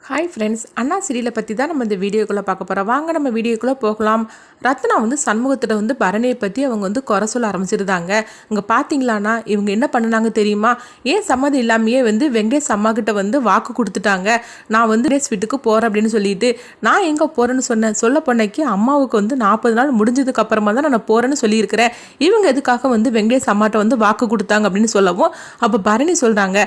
Hi friends, அண்ணா சீரியலை பற்றி தான் நம்ம இந்த வீடியோக்குள்ளே பார்க்க போகிறோம். வாங்க நம்ம வீடியோக்குள்ளே போகலாம். ரத்னா சண்முகத்திட்ட பரணியை பற்றி அவங்க குறை சொல்ல ஆரம்பிச்சிருந்தாங்க. இங்கே பார்த்தீங்களாண்ணா இவங்க என்ன பண்ணினாங்க தெரியுமா? ஏன் சம்மதம் இல்லாமையே வெங்கடேஷ் அம்மா கிட்ட வாக்கு கொடுத்துட்டாங்க. நான் வெங்கடேஷ் வீட்டுக்கு போகிறேன் அப்படின்னு சொல்லிட்டு நான் எங்கே போகிறேன்னு சொன்னேன். சொல்ல பொண்ணைக்கு அம்மாவுக்கு 40 நாள் முடிஞ்சதுக்கு அப்புறமா தான் நான் போகிறேன்னு சொல்லியிருக்கிறேன். இவங்க எதுக்காக வெங்கடேஷ் அம்மாட்ட வாக்கு கொடுத்தாங்க அப்படின்னு சொல்லவும் அப்போ பரணி சொல்கிறாங்க,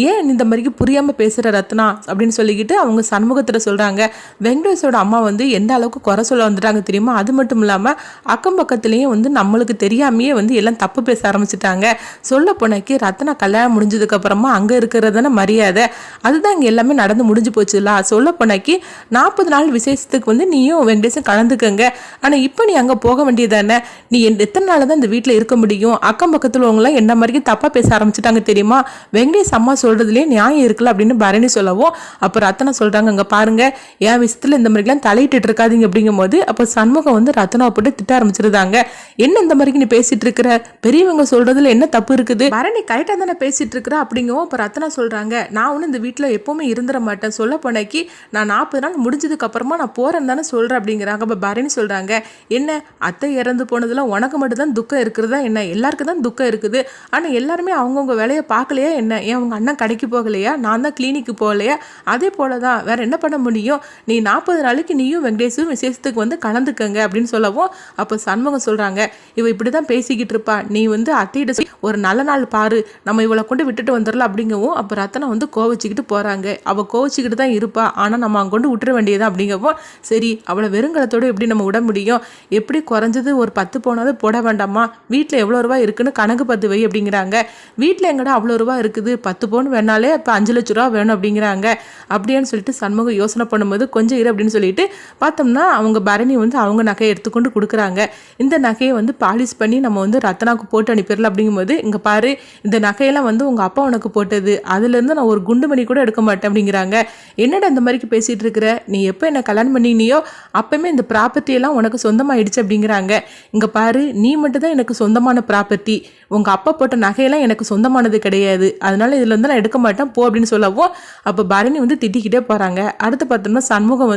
ஏன் இந்த மாதிரிக்கு புரியாமல் பேசுகிற ரத்னா அப்படின்னு சொல்லிக்கிட்டு அவங்க சண்முகத்தில் சொல்கிறாங்க. வெங்கடேஷோட அம்மா எந்த அளவுக்கு குறை சொல்ல வந்துட்டாங்க தெரியுமா? அது மட்டும் இல்லாமல் அக்கம் பக்கத்துலேயும் நம்மளுக்கு தெரியாமையே எல்லாம் தப்பு பேச ஆரம்பிச்சிட்டாங்க. சொல்ல போனக்கு ரத்னா கல்யாணம் முடிஞ்சதுக்கு அப்புறமா அங்கே இருக்கிறதான மரியாதை, அதுதான் இங்கே எல்லாமே நடந்து முடிஞ்சு போச்சுல. சொல்ல போனக்கு 40 நாள் விசேஷத்துக்கு நீயும் வெங்கடேஷும் கலந்துக்கங்க. ஆனால் இப்போ நீ அங்கே போக வேண்டியதானே? நீ எத்தனை நாள் தான் இந்த வீட்டில் இருக்க முடியும்? அக்கம் பக்கத்தில் உங்களாம் என்ன மாதிரி தப்பாக பேச ஆரம்பிச்சிட்டாங்க தெரியுமா? வெங்கடேஷ் அம்மா சொல்றதுலேயே நியாயம் இருக்குல்ல அப்படின்னு பரணி சொல்லவும் அப்போ ரத்னா சொல்றாங்க, அங்க பாருங்க என் விஷயத்துல இந்த மாதிரிலாம் தலையிட்டு இருக்காதீங்க அப்படிங்கும் போது அப்போ சண்முகம் ரத்னாவை போட்டு திட்ட ஆரம்பிச்சிருந்தாங்க. என்ன இந்த மாதிரி நீ பேசிட்டு இருக்கிற? பெரியவங்க சொல்றதுல என்ன தப்பு இருக்குது? பரணி கரெக்டா தானே பேசிட்டு இருக்கிற அப்படிங்கவும் அப்போ ரத்னா சொல்றாங்க, நான் இந்த வீட்டுல எப்பவுமே இருந்துட மாட்டேன். சொல்ல போனக்கு நான் 40 நாள் முடிஞ்சதுக்கு அப்புறமா நான் போறேன்னு தானே சொல்றேன் அப்படிங்கிறாங்க. அப்ப பரணி சொல்றாங்க, என்ன அத்தை இறந்து போனதுல உனக்கு மட்டும் தான் துக்கம் இருக்கிறதா என்ன? எல்லாருக்கும் தான் துக்கம் இருக்குது. ஆனா எல்லாருமே அவங்கவுங்க வேலையை பார்க்கலையா என்ன? ஏன் அவங்க அண்ணன் கடைக்கு போகலையா? நான் தான் கிளினிக்கு போகலையா? அதே போலதான் வேற என்ன பண்ண முடியும்? நீ 40 நாளைக்கு நீயும் வெங்கடேஷும் விசேஷத்துக்கு கலந்துக்கங்க அப்படின்னு சொல்லவும் அப்போ சண்முகம் சொல்றாங்க, இவ இப்படிதான் பேசிக்கிட்டு இருப்பா, நீ அத்தையிட ஒரு நல்ல நாள் பாரு, நம்ம இவளை கொண்டு விட்டுட்டு வந்துடலாம் அப்படிங்கவும் அப்போ ரத்தனை கோவச்சிக்கிட்டு போறாங்க. அவ கோவச்சிக்கிட்டு தான் இருப்பா, ஆனா நம்ம அங்க கொண்டு விட்டுற வேண்டியதான் அப்படிங்கவும் சரி அவளை வெறுங்கலத்தோடு எப்படி நம்ம விட முடியும்? எப்படி குறைஞ்சது ஒரு 10 போனாவது போட வேண்டாமா? வீட்டில் எவ்வளோ ரூபா இருக்குன்னு கணக்கு பார்த்து வை அப்படிங்கிறாங்க. வீட்டில் எங்கடா அவ்வளோ ரூபா இருக்குது? 10 பவுன் வேணாலே இப்போ 5 லட்ச ரூபா வேணும் அப்படிங்கிறாங்க. அப்படின்னு சொல்லிட்டு சண்முகம் யோசனை பண்ணும்போது கொஞ்சம் இரு அப்படின்னு சொல்லிட்டு பார்த்தோம்னா அவங்க பரணி அவங்க நகையை எடுத்துக்கொண்டு கொடுக்குறாங்க. இந்த நகையை பாலிஷ் பண்ணி நம்ம ரத்னாவுக்கு போட்டு அனுப்பிடலாம் அப்படிங்கும்போது, இங்கே பாரு இந்த நகையெல்லாம் உங்கள் அப்பா உனக்கு போட்டது, அதுலேருந்து நான் ஒரு குண்டு மணி கூட எடுக்க மாட்டேன் அப்படிங்கிறாங்க. என்னடா இந்த மாதிரிக்கு பேசிகிட்டு இருக்கிற? நீ எப்போ என்ன கல்யாணம் பண்ணினியோ அப்போமே இந்த ப்ராப்பர்ட்டியெல்லாம் உனக்கு சொந்தமாகிடுச்சு அப்படிங்கிறாங்க. இங்கே பாரு நீ மட்டும் தான் எனக்கு சொந்தமான ப்ராப்பர்ட்டி, உங்கள் அப்பா போட்ட நகையெல்லாம் எனக்கு சொந்தமானது கிடையாது, அதனால இதில் நான் எடுக்க மாட்டேன் போ அப்படின்னு சொல்லவும் அப்போ பரணி திட்டிக்கிட்டே போகிறாங்க. அடுத்து பார்த்தோம்னா சண்முகம்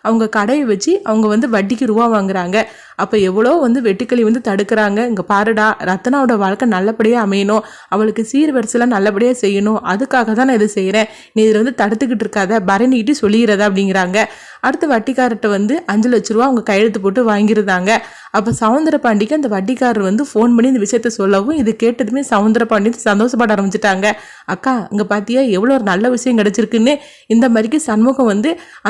அவங்க கடையை வச்சு அவங்க வட்டிக்கு ரூபா வாங்குறாங்க. அப்போ எவ்வளோ வெட்டுக்களி தடுக்கிறாங்க. இங்கே பாருடா, ரத்னாவோட வாழ்க்கை நல்லபடியாக அமையணும், அவளுக்கு சீர்வரிசைலாம் நல்லபடியாக செய்யணும், அதுக்காக தான் நான் இதை செய்கிறேன், நீ இதில் தடுத்துக்கிட்டு இருக்காத, பரணிக்கிட்டு சொல்லிடுறதா அப்படிங்கிறாங்க. அடுத்து வட்டிக்காரர்கிட்ட 5 லட்ச ரூபா அவங்க கையெழுத்து போட்டு வாங்கியிருந்தாங்க. அப்போ சவுந்தரபாண்டிக்கு அந்த வட்டிக்காரர் ஃபோன் பண்ணி இந்த விஷயத்த சொல்லவும் இது கேட்டதுமே சவுந்தரபாண்டி சந்தோஷப்பட ஆரம்பிச்சிட்டாங்க. அக்கா இங்கே பார்த்தியா எவ்வளோ ஒரு நல்ல விஷயம் கிடச்சிருக்குன்னு. இந்த மாதிரிக்கு சண்முகம்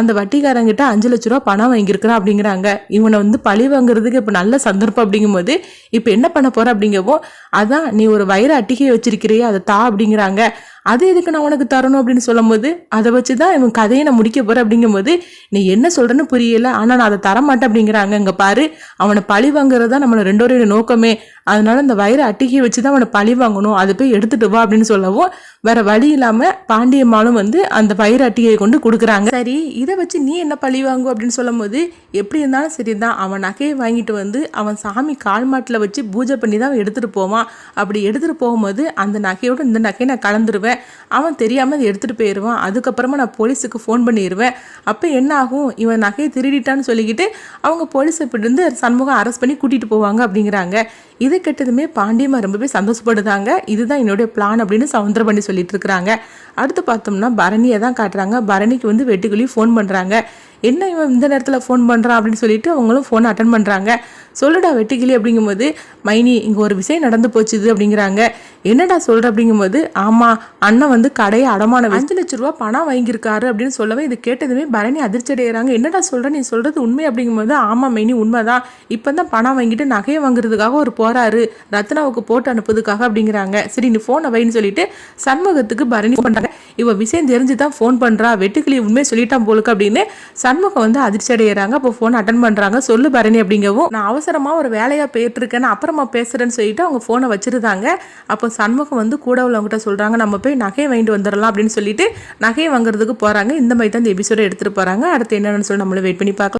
அந்த வட்டிக்காரங்கிட்ட 5 லட்ச ரூபா பணம் வாங்கியிருக்கிறான் அப்படிங்கிறாங்க. இவனை பழி வாங்குறதுக்கு இப்போ நல்ல சந்தர்ப்பம் அப்படிங்கும்போது இப்போ என்ன பண்ண போற அப்படிங்கவோ, அதான் நீ ஒரு வயிறு அட்டிகையை வச்சிருக்கிறியே அதை தா அப்படிங்கிறாங்க. அது எதுக்கு நான் உனக்கு தரணும் அப்படின்னு சொல்லும் போது அதை வச்சுதான் இவன் கதையை நான் முடிக்க போறேன் அப்படிங்கும்போது நீ என்ன சொல்றன்னு புரியல, ஆனா நான் அதை தரமாட்டேன் அப்படிங்கிறாங்க. இங்க பாரு அவனை பழி வாங்குறதா நம்மளோட ரெண்டோரைய நோக்கமே, அதனால இந்த வயிறு அட்டிகையை வச்சுதான் அவனை பழி வாங்கணும், அதை போய் எடுத்துட்டு வா அப்படின்னு சொல்லவும் வேற வழி இல்லாம பாண்டியம்மாளும் அந்த வயிறு அட்டிகையை கொண்டு கொடுக்குறாங்க. சரி இதை வச்சு நீ என்ன பழி வாங்கும் அப்படின்னு சொல்லும் போது எப்படி இருந்தாலும் சரிதான், அவன் நகையை வாங்கிட்டு அவன் சாமி கால் மாட்டில் வச்சு பூஜை பண்ணி தான் எடுத்துட்டு போவான். அப்படி எடுத்துட்டு போகும்போது அந்த நகையோட இந்த நகையை நான் கலந்துருவேன், அவன் தெரியாம அதை எடுத்துட்டு போயிடுவான், அதுக்கப்புறமா நான் போலீஸுக்கு ஃபோன் பண்ணிடுவேன். அப்போ என்ன ஆகும், இவன் நகையை திருடிட்டான்னு சொல்லிக்கிட்டு அவங்க போலீஸை இருந்து சண்முகம் அரெஸ்ட் பண்ணி கூட்டிட்டு போவாங்க அப்படிங்கிறாங்க. இது கெட்டதுமே பாண்டியம்மா ரொம்பவே சந்தோஷப்படுதாங்க. இதுதான் என்னுடைய பிளான் அப்படின்னு சவுந்தரபாண்டி சொல்லிட்டு இருக்கிறாங்க. அடுத்து பார்த்தோம்னா பரணியை தான் காட்டுறாங்க. பரணிக்கு வெட்டுக்குள்ளி ஃபோன் பண்ணுறாங்க. என்ன இவன் இந்த நேரத்தில் ஃபோன் பண்ணுறான் அப்படின்னு சொல்லிட்டு அவங்களும் ஃபோனை அட்டன் பண்ணுறாங்க. சொல்லுடா வெட்டுக்கிளி அப்படிங்கும்போது, மைனி இங்கே ஒரு விஷயம் நடந்து போச்சுது அப்படிங்கிறாங்க. என்னடா சொல்கிற அப்படிங்கும்போது, ஆமாம் அண்ணன் கடையை அடமான 5 லட்ச ரூபா பணம் வாங்கியிருக்காரு அப்படின்னு சொல்லவே இது கேட்டதுமே பரணி அதிர்ச்சி அடைகிறாங்க. என்னடா சொல்கிற, நீ சொல்கிறது உண்மை அப்படிங்கும்போது, ஆமாம் மைனி உண்மைதான், இப்போ தான் பணம் வாங்கிட்டு நகையை வாங்குறதுக்காக ஒரு போறாரு, ரத்னாவுக்கு போட்டு அனுப்புறதுக்காக அப்படிங்கிறாங்க. சரி நீ ஃபோனை வைன்னு சொல்லிட்டு சண்முகத்துக்கு பரணி பண்ணுறாங்க. இவ விஷயம் தெரிஞ்சு தான் ஃபோன் பண்ணுறா, வெட்டுக்கிளி உண்மையை சொல்லிட்டான் போலுக்கு அப்படின்னு சண்முகம் அதிர்ச்சி அடைகிறாங்க. அப்போ ஃபோன் அட்டன் பண்ணுறாங்க. சொல்லு பரணி அப்படிங்கவும், நான் அவசரமாக ஒரு வேலையாக போயிட்டு இருக்கேன்னு அப்புறமா பேசுகிறேன்னு சொல்லிட்டு அவங்க ஃபோனை வச்சிருந்தாங்க. அப்போ சண்முகம் கூட உள்ளவங்ககிட்ட சொல்கிறாங்க, நம்ம போய் நகையை வாங்கிட்டு வந்துடலாம் அப்படின்னு சொல்லிட்டு நகையை வாங்குறதுக்கு போகிறாங்க. இந்த மாதிரி தான் இந்த எபிசோட எடுத்துகிட்டு போகிறாங்க. அடுத்து என்னென்னு சொல்லி நம்மளை வெயிட் பண்ணி பார்க்கலாம்.